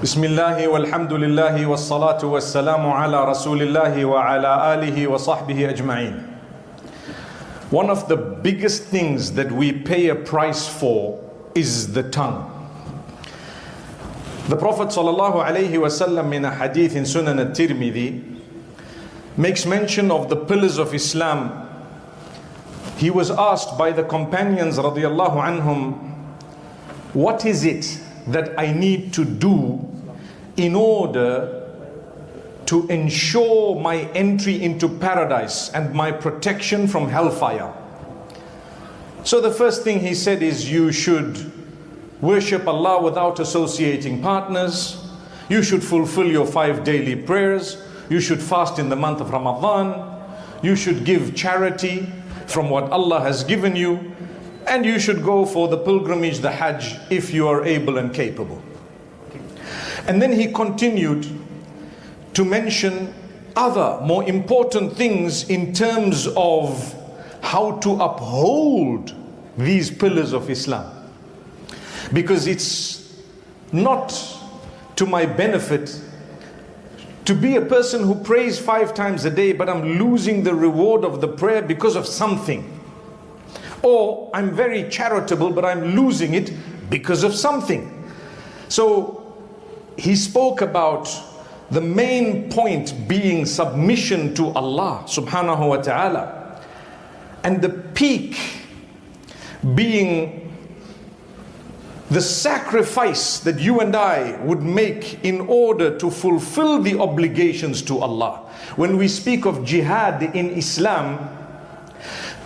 بسم الله والحمد لله والصلاة والسلام على رسول الله وعلى آله وصحبه أجمعين. One of the biggest things that we pay a price for is the tongue. The Prophet sallallahu alaihi wasallam in a hadith in Sunan al-Tirmidhi makes mention of the pillars of Islam. He was asked by the companions radiyallahu anhum, what is it that I need to do in order to ensure my entry into paradise and my protection from hellfire? So the first thing he said is, you should worship Allah without associating partners, you should fulfill your 5 daily prayers, you should fast in the month of Ramadan, you should give charity from what Allah has given you, and you should go for the pilgrimage, the Hajj, if you are able and capable. And then he continued to mention other more important things in terms of how to uphold these pillars of Islam. Because it's not to my benefit to be a person who prays 5 times a day, but I'm losing the reward of the prayer because of something. Or I'm very charitable, but I'm losing it because of something. So he spoke about the main point being submission to Allah subhanahu wa ta'ala, and the peak being the sacrifice that you and I would make in order to fulfill the obligations to Allah. When we speak of jihad in Islam,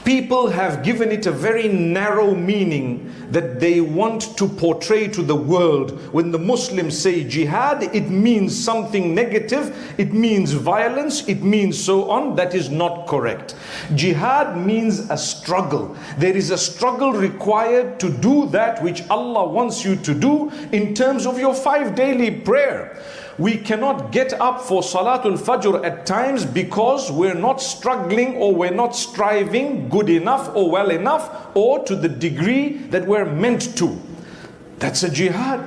people have given it a very narrow meaning that they want to portray to the world. When the Muslims say jihad, it means something negative, it means violence, it means so on. That is not correct. Jihad means a struggle. There is a struggle required to do that which Allah wants you to do in terms of your 5 daily prayer. We cannot get up for Salatul Fajr at times because we're not struggling or we're not striving good enough or well enough or to the degree that we're meant to. That's a jihad.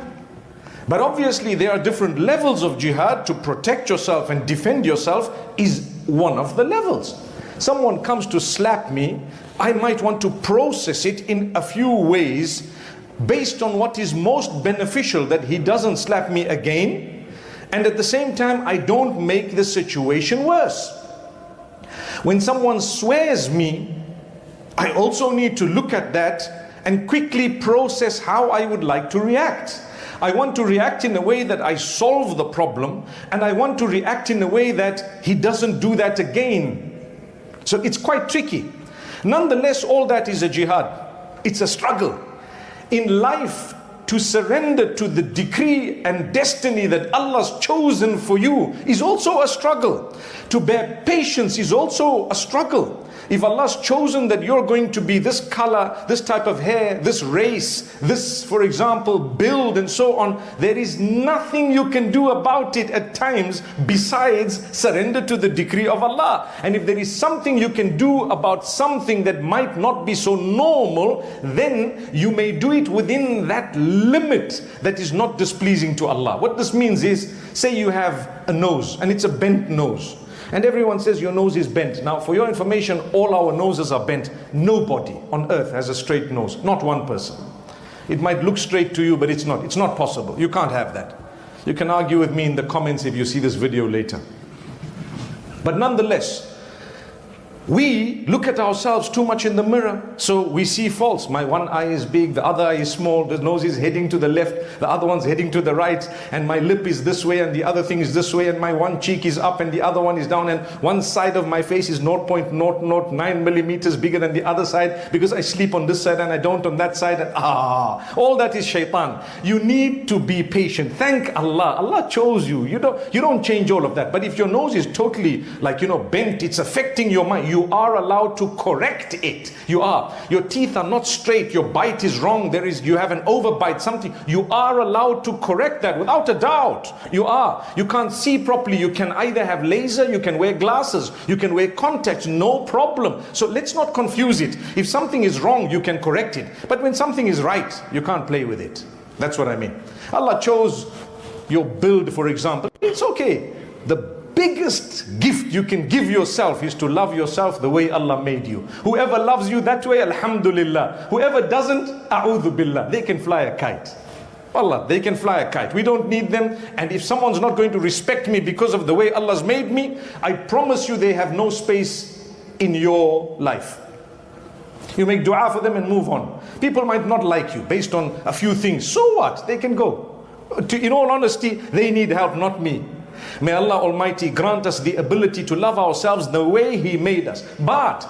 But obviously there are different levels of jihad. To protect yourself and defend yourself is one of the levels. Someone comes to slap me, I might want to process it in a few ways based on what is most beneficial, that he doesn't slap me again, and at the same time I don't make the situation worse. When someone swears me, I also need to look at that and quickly process how I would like to react. I want to react in a way that I solve the problem, and I want to react in a way that he doesn't do that again. So it's quite tricky. Nonetheless, all that is a jihad. It's a struggle. In life, to surrender to the decree and destiny that Allah's chosen for you is also a struggle. To bear patience is also a struggle. If Allah's chosen that you're going to be this color, this type of hair, this race, this, for example, build and so on, there is nothing you can do about it at times besides surrender to the decree of Allah. And if there is something you can do about something that might not be so normal, then you may do it within that limit that is not displeasing to Allah. What this means is, say you have a nose and it's a bent nose, and everyone says your nose is bent. Now, for your information, all our noses are bent. Nobody on earth has a straight nose, not one person. It might look straight to you, but it's not. It's not possible. You can't have that. You can argue with me in the comments if you see this video later. But nonetheless, we look at ourselves too much in the mirror, so we see faults. My one eye is big, the other eye is small, the nose is heading to the left, the other one's heading to the right, and my lip is this way and the other thing is this way, and my one cheek is up and the other one is down, and one side of my face is 0.009 millimeters bigger than the other side because I sleep on this side and I don't on that side, and all that is shaitan. You need to be patient. Thank Allah. Allah chose you. You don't change all of that. But if your nose is totally bent, it's affecting your mind, you are allowed to correct it. You are. Your teeth are not straight, your bite is wrong, you have an overbite, something. You are allowed to correct that without a doubt. You are. You can't see properly, you can either have laser, you can wear glasses, you can wear contacts, no problem. So let's not confuse it. If something is wrong, you can correct it. But when something is right, you can't play with it. That's what I mean. Allah chose your build, for example. It's okay. The biggest gift you can give yourself is to love yourself the way Allah made you. Whoever loves you that way, alhamdulillah. Whoever doesn't, a'udhu billah. They can fly a kite. Allah, they can fly a kite. We don't need them. And if someone's not going to respect me because of the way Allah's made me, I promise you they have no space in your life. You make dua for them and move on. People might not like you based on a few things. So what? They can go. In all honesty, they need help, not me. May Allah Almighty grant us the ability to love ourselves the way He made us. But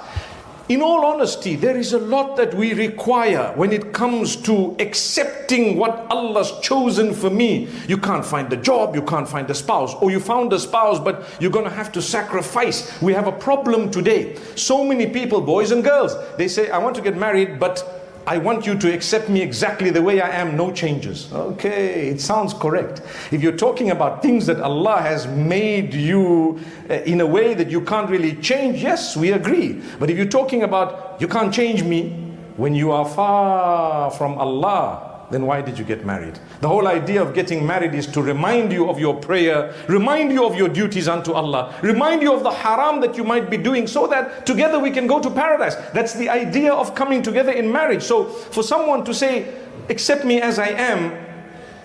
in all honesty, there is a lot that we require when it comes to accepting what Allah's chosen for me. You can't find a job, you can't find a spouse, or you found a spouse but you're going to have to sacrifice. We have a problem today. So many people, boys and girls, they say, I want to get married, but I want you to accept me exactly the way I am, no changes. Okay, it sounds correct. If you're talking about things that Allah has made you in a way that you can't really change, yes, we agree. But if you're talking about you can't change me when you are far from Allah, then why did you get married? The whole idea of getting married is to remind you of your prayer, remind you of your duties unto Allah, remind you of the haram that you might be doing, so that together we can go to paradise. That's the idea of coming together in marriage. So for someone to say, accept me as I am,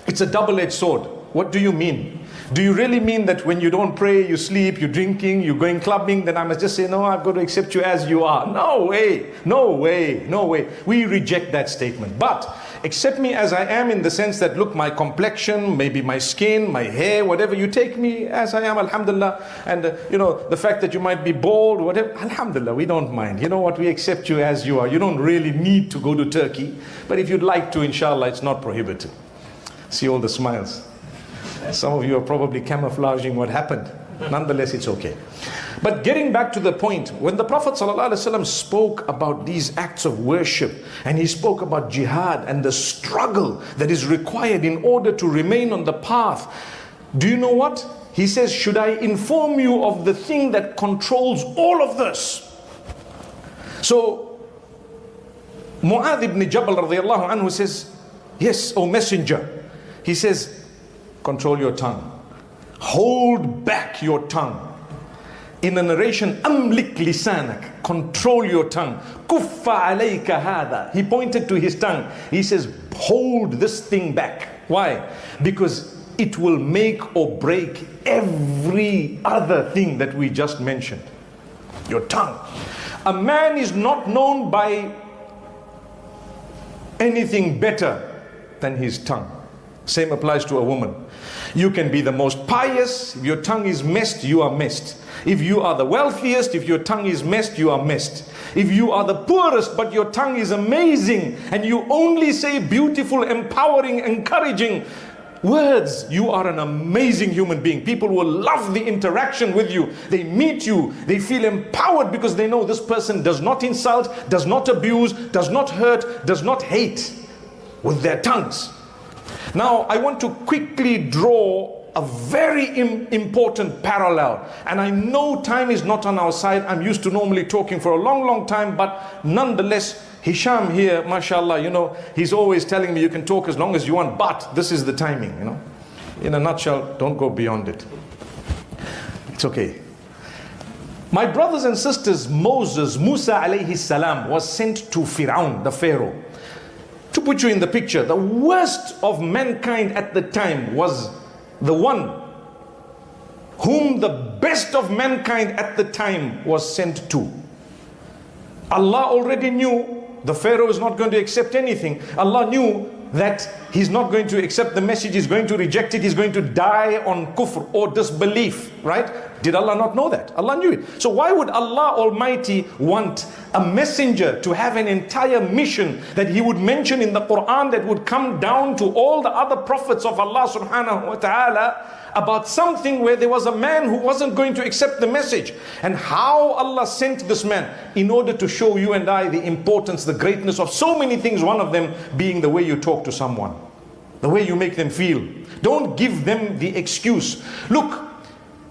it's a double-edged sword. What do you mean? Do you really mean that when you don't pray, you sleep, you're drinking, you're going clubbing, then I must just say, no, I've got to accept you as you are? No way, no way, no way. We reject that statement. But accept me as I am in the sense that, look, my complexion, maybe my skin, my hair, whatever, you take me as I am, alhamdulillah. And you know, the fact that you might be bald, whatever, alhamdulillah, we don't mind. You know what, we accept you as you are. You don't really need to go to Turkey. But if you'd like to, inshallah, it's not prohibited. See all the smiles. Some of you are probably camouflaging what happened. Nonetheless, it's okay. But getting back to the point, when the Prophet ﷺ spoke about these acts of worship, and he spoke about jihad and the struggle that is required in order to remain on the path, do you know what? He says, should I inform you of the thing that controls all of this? So, Mu'adh ibn Jabal radiallahu anhu says, yes, O Messenger. He says, control your tongue. Hold back your tongue. In a narration, amlik lisanak, control your tongue. Kuffa alayka hada. He pointed to his tongue. He says, hold this thing back. Why? Because it will make or break every other thing that we just mentioned. Your tongue. A man is not known by anything better than his tongue. Same applies to a woman. You can be the most pious. If your tongue is messed, you are messed. If you are the wealthiest, if your tongue is messed, you are messed. If you are the poorest, but your tongue is amazing, and you only say beautiful, empowering, encouraging words, you are an amazing human being. People will love the interaction with you. They meet you, they feel empowered because they know this person does not insult, does not abuse, does not hurt, does not hate with their tongues. Now, I want to quickly draw a very important parallel. And I know time is not on our side. I'm used to normally talking for a long time, but nonetheless, Hisham here, mashallah, you know, he's always telling me you can talk as long as you want, but this is the timing, you know. In a nutshell, don't go beyond it. It's okay. My brothers and sisters, Musa alayhi salam was sent to Fir'aun, the Pharaoh. To put you in the picture, the worst of mankind at the time was the one whom the best of mankind at the time was sent to. Allah already knew the Pharaoh is not going to accept anything. Allah knew that he's not going to accept the message, he's going to reject it, he's going to die on kufr or disbelief, right? Did Allah not know that? Allah knew it. So why would Allah Almighty want a messenger to have an entire mission that he would mention in the Quran that would come down to all the other prophets of Allah subhanahu wa ta'ala about something where there was a man who wasn't going to accept the message? And how Allah sent this man in order to show you and I the importance, the greatness of so many things, one of them being the way you talk to someone, the way you make them feel. Don't give them the excuse. Look,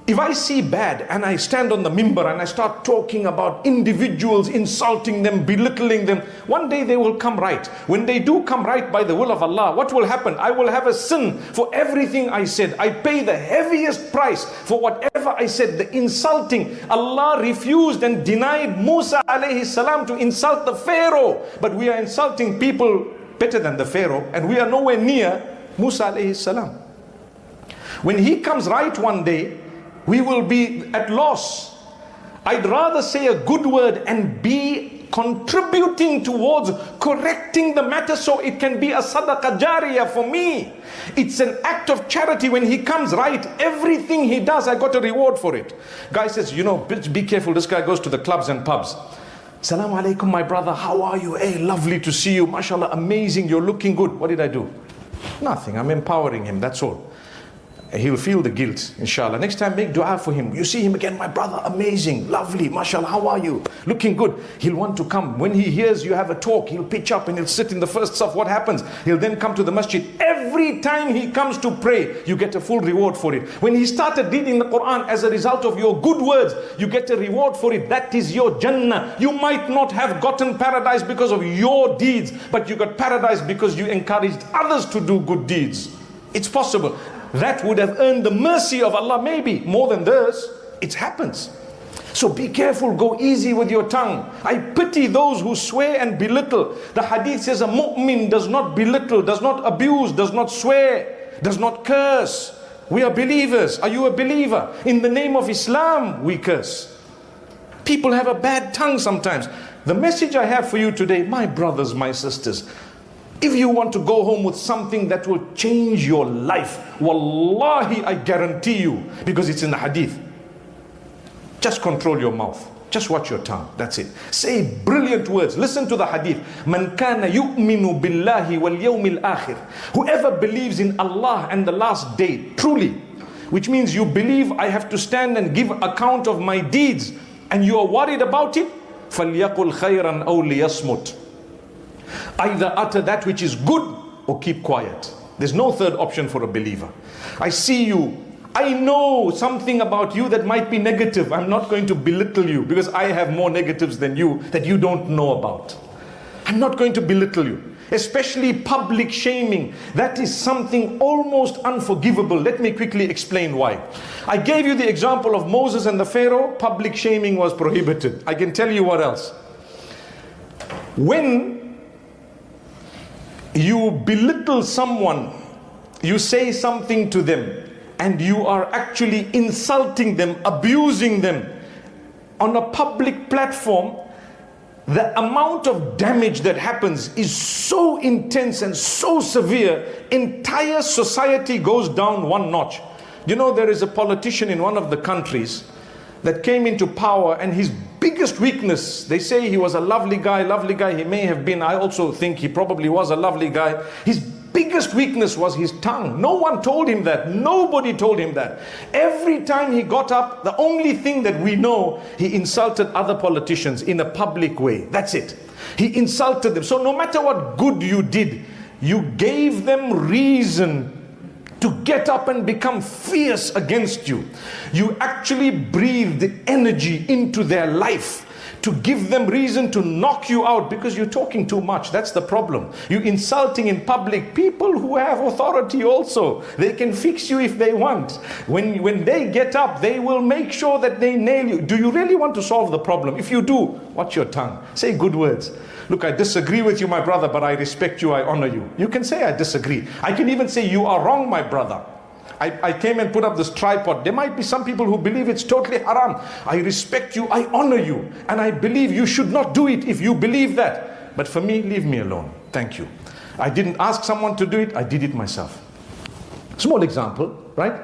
If I see bad and I stand on the mimbar and I start talking about individuals, insulting them, belittling them, one day they will come right. When they do come right by the will of Allah, what will happen? I will have a sin for everything I said. I pay the heaviest price for whatever I said. The insulting, Allah refused and denied Musa alayhi salam to insult the Pharaoh. But we are insulting people better than the Pharaoh, and we are nowhere near Musa alayhi salam. When he comes right one day, we will be at loss. I'd rather say a good word and be contributing towards correcting the matter so it can be a sadaqah jariyah for me. It's an act of charity. When he comes right, everything he does, I got a reward for it. Guy says, you know, be careful, this guy goes to the clubs and pubs. Assalamu alaikum, my brother, how are you? Hey, lovely to see you, mashallah, amazing, you're looking good. What did I do? Nothing, I'm empowering him, that's all. He'll feel the guilt, inshallah. Next time, make dua for him. You see him again, my brother, amazing, lovely, mashallah, how are you? Looking good. He'll want to come. When he hears you have a talk, he'll pitch up and he'll sit in the first saf. What happens? He'll then come to the masjid. Every time he comes to pray, you get a full reward for it. When he started reading the Quran, as a result of your good words, you get a reward for it. That is your Jannah. You might not have gotten paradise because of your deeds, but you got paradise because you encouraged others to do good deeds. It's possible. That would have earned the mercy of Allah, maybe more than theirs. It happens. So be careful, go easy with your tongue. I pity those who swear and belittle. The hadith says a mu'min does not belittle, does not abuse, does not swear, does not curse. We are believers. Are you a believer? In the name of Islam, we curse. People have a bad tongue sometimes. The message I have for you today, my brothers, my sisters, if you want to go home with something that will change your life, wallahi, I guarantee you, because it's in the hadith, just control your mouth. Just watch your tongue. That's it. Say brilliant words. Listen to the hadith. Man kana yu'minu billahi wal yawmil akhir. Whoever believes in Allah and the last day, truly, which means you believe I have to stand and give account of my deeds, and you are worried about it, فَلْيَقُلْ خَيْرًا أَوْ لِيَصْمُتْ. Either utter that which is good or keep quiet. There's no third option for a believer. I see you. I know something about you that might be negative. I'm not going to belittle you because I have more negatives than you that you don't know about. I'm not going to belittle you. Especially public shaming. That is something almost unforgivable. Let me quickly explain why. I gave you the example of Moses and the Pharaoh. Public shaming was prohibited. I can tell you what else. When you belittle someone, you say something to them, and you are actually insulting them, abusing them on a public platform, the amount of damage that happens is so intense and so severe, entire society goes down one notch. You know, there is a politician in one of the countries that came into power, and his biggest weakness, they say he was a lovely guy, he may have been, I also think he probably was a lovely guy. His biggest weakness was his tongue. No one told him that. Nobody told him that. Every time he got up, the only thing that we know, he insulted other politicians in a public way. That's it. He insulted them. So no matter what good you did, you gave them reason to get up and become fierce against you. You actually breathed energy into their life to give them reason to knock you out because you're talking too much. That's the problem. You're insulting in public people who have authority also. They can fix you if they want. When they get up, they will make sure that they nail you. Do you really want to solve the problem? If you do, watch your tongue. Say good words. Look, I disagree with you, my brother, but I respect you, I honor you. You can say I disagree. I can even say you are wrong, my brother. I came and put up this tripod. There might be some people who believe it's totally haram. I respect you, I honor you, and I believe you should not do it if you believe that. But for me, leave me alone. Thank you. I didn't ask someone to do it, I did it myself. Small example, right?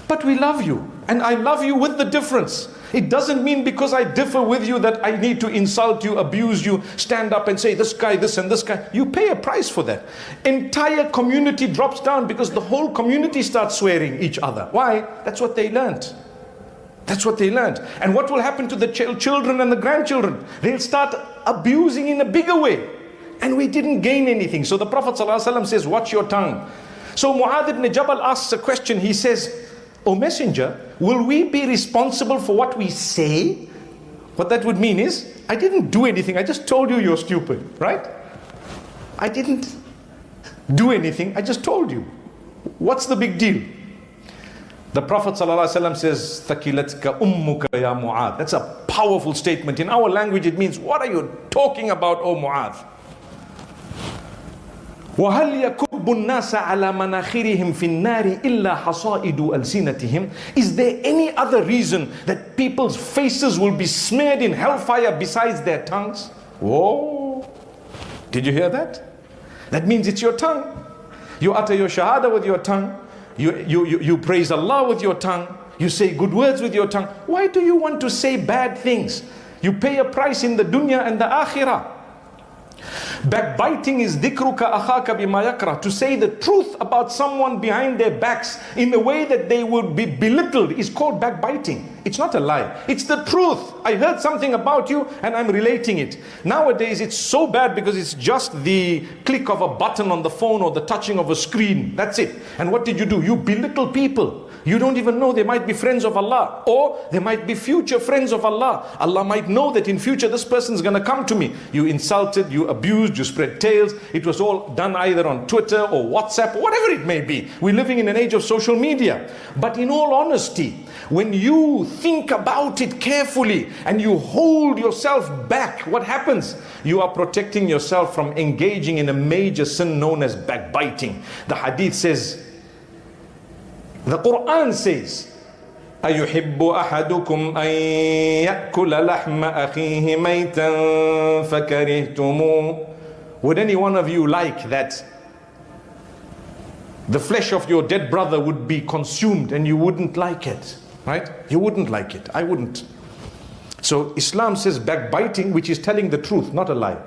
But we love you, and I love you with the difference. It doesn't mean because I differ with you that I need to insult you, abuse you, stand up and say this guy, this and this guy. You pay a price for that. Entire community drops down because the whole community starts swearing each other. Why? That's what they learned. That's what they learned. And what will happen to the children and the grandchildren? They'll start abusing in a bigger way. And we didn't gain anything. So the Prophet ﷺ says, watch your tongue. So Mu'adh ibn Jabal asks a question. He says, O messenger, will we be responsible for what we say? What that would mean is, I didn't do anything, I just told you you're stupid, right? I didn't do anything, I just told you. What's the big deal? The Prophet ﷺ says, Thakilatka ummuka ya Mu'adh. That's a powerful statement. In our language it means, what are you talking about, O Mu'adh? وَهَلْ يَكُبُّ النَّاسَ عَلَى مَنَاخِرِهِمْ فِي النَّارِ إِلَّا حَصَائِدُ أَلْسِنَتِهِمْ. Is there any other reason that people's faces will be smeared in hellfire besides their tongues? Whoa! Did you hear that? That means it's your tongue. You utter your shahada with your tongue. You praise Allah with your tongue. You say good words with your tongue. Why do you want to say bad things? You pay a price in the dunya and the akhirah. Backbiting is dhikruka akhaka bima yakra, to say the truth about someone behind their backs in a way that they would be belittled is called backbiting. It's not a lie, it's the truth. I heard something about you and I'm relating it. Nowadays it's so bad because it's just the click of a button on the phone or the touching of a screen. That's it. And what did you do? You belittle people. You don't even know they might be friends of Allah, or they might be future friends of Allah. Allah might know that in future this person's going to come to me. You insulted, you abused, you spread tales. It was all done either on Twitter or WhatsApp or whatever it may be. We're living in an age of social media. But in all honesty, when you think about it carefully and you hold yourself back, what happens? You are protecting yourself from engaging in a major sin known as backbiting. The hadith says, the Quran says, أَيُحِبُّ أَحَدُكُمْ أَن يَأْكُلَ لَحْمَ أَخِيهِ مَيْتًا فَكَرِهْتُمُوهُ. Would any one of you like that the flesh of your dead brother would be consumed and you wouldn't like it? Right? You wouldn't like it. I wouldn't. So Islam says backbiting, which is telling the truth, not a lie.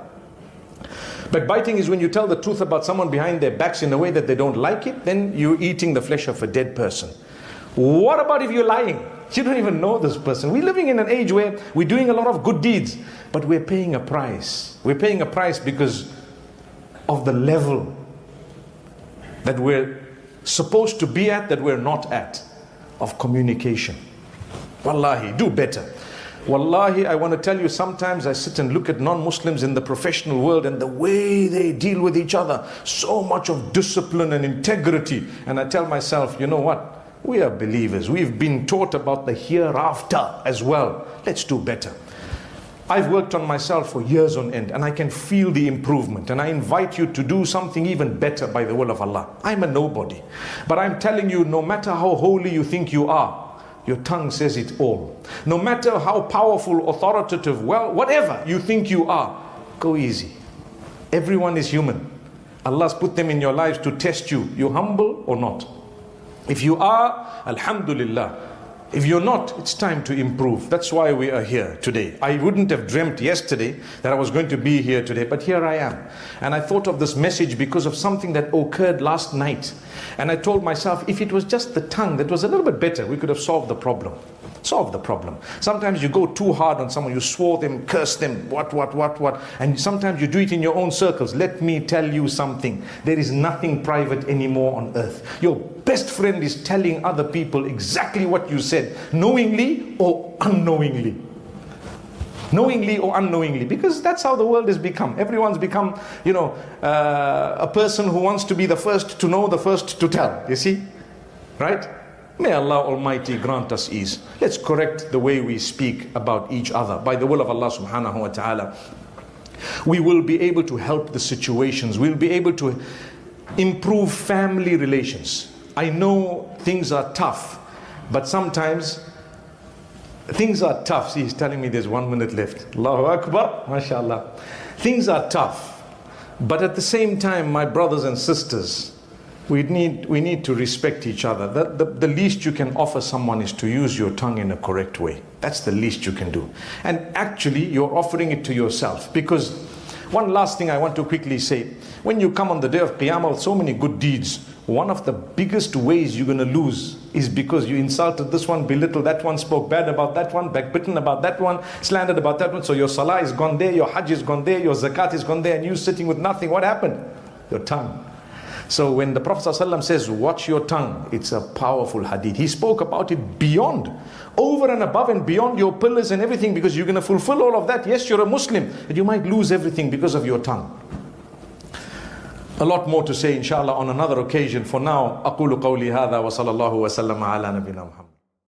Backbiting is when you tell the truth about someone behind their backs in a way that they don't like it, then you're eating the flesh of a dead person. What about if you're lying? You don't even know this person. We're living in an age where we're doing a lot of good deeds, but we're paying a price. We're paying a price because of the level that we're supposed to be at, that we're not at, of communication. Wallahi, do better. Wallahi, I want to tell you, sometimes I sit and look at non-Muslims in the professional world and the way they deal with each other, so much of discipline and integrity, and I tell myself, you know what? We are believers. We've been taught about the hereafter as well. Let's do better. I've worked on myself for years on end and I can feel the improvement, and I invite you to do something even better by the will of Allah. I'm a nobody, but I'm telling you, no matter how holy you think you are, your tongue says it all. No matter how powerful, authoritative, well, whatever you think you are, go easy. Everyone is human. Allah's put them in your lives to test you. You humble or not? If you are, alhamdulillah. If you're not, it's time to improve. That's why we are here today. I wouldn't have dreamt yesterday that I was going to be here today, but here I am. And I thought of this message because of something that occurred last night. And I told myself, if it was just the tongue that was a little bit better, we could have solved the problem. Solve the problem. Sometimes you go too hard on someone, you swore them, curse them, what, and sometimes you do it in your own circles. Let me tell you something. There is nothing private anymore on earth. Your best friend is telling other people exactly what you said, knowingly or unknowingly. Knowingly or unknowingly, because that's how the world has become. Everyone's become, a person who wants to be the first to know, the first to tell, you see, right? May Allah Almighty grant us ease. Let's correct the way we speak about each other. By the will of Allah subhanahu wa ta'ala, we will be able to help the situations. We'll be able to improve family relations. I know things are tough, but sometimes things are tough. See, he's telling me there's 1 minute left. Allahu Akbar, mashallah. Things are tough, but at the same time, my brothers and sisters, we need to respect each other. The least you can offer someone is to use your tongue in a correct way. That's the least you can do. And actually, you're offering it to yourself. Because one last thing I want to quickly say. When you come on the day of Qiyamah with so many good deeds, one of the biggest ways you're going to lose is because you insulted this one, belittled that one, spoke bad about that one, backbitten about that one, slandered about that one. So your salah is gone there, your hajj is gone there, your zakat is gone there, and you sitting with nothing. What happened? Your tongue. So when the Prophet ﷺ says, watch your tongue, it's a powerful hadith. He spoke about it beyond, over and above and beyond your pillars and everything, because you're going to fulfill all of that. Yes, you're a Muslim, but you might lose everything because of your tongue. A lot more to say, inshallah, on another occasion. For now, أقول قولي هذا وصلى الله وسلم على نبينا محمد.